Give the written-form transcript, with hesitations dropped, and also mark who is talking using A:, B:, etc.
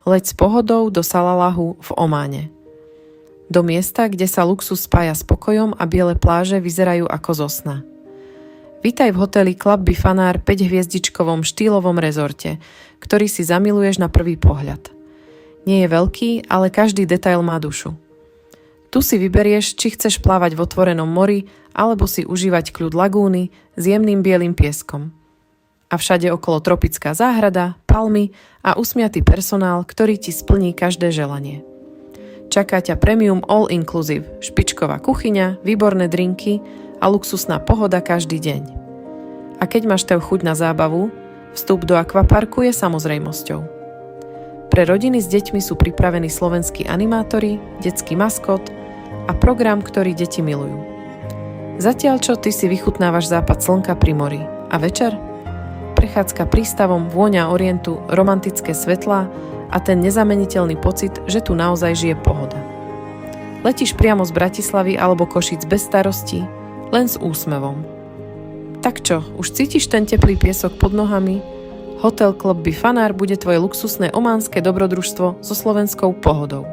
A: Leď s pohodou do Salalahu v Ománe. Do miesta, kde sa luxus spája s pokojom a biele pláže vyzerajú ako zo sna. Vítaj v hoteli Club Bifanar 5-hviezdičkovom štýlovom rezorte, ktorý si zamiluješ na prvý pohľad. Nie je veľký, ale každý detail má dušu. Tu si vyberieš, či chceš plávať v otvorenom mori, alebo si užívať kľud lagúny s jemným bielým pieskom. A všade okolo tropická záhrada, palmy a usmiatý personál, ktorý ti splní každé želanie. Čaká ťa premium all inclusive, špičková kuchyňa, výborné drinky a luxusná pohoda každý deň. A keď máš tev chuť na zábavu, vstup do akvaparku je samozrejmosťou. Pre rodiny s deťmi sú pripravení slovenskí animátori, detský maskot a program, ktorý deti milujú. Zatiaľ čo ty si vychutnávaš západ slnka pri mori. A večer? Prechádzka prístavom, vôňa orientu, romantické svetlá a ten nezameniteľný pocit, že tu naozaj žije pohoda. Letíš priamo z Bratislavy alebo Košíc bez starostí, len s úsmevom. Tak čo, už cítiš ten teplý piesok pod nohami? Hotel Club Bifanar bude tvoje luxusné ománske dobrodružstvo so slovenskou pohodou.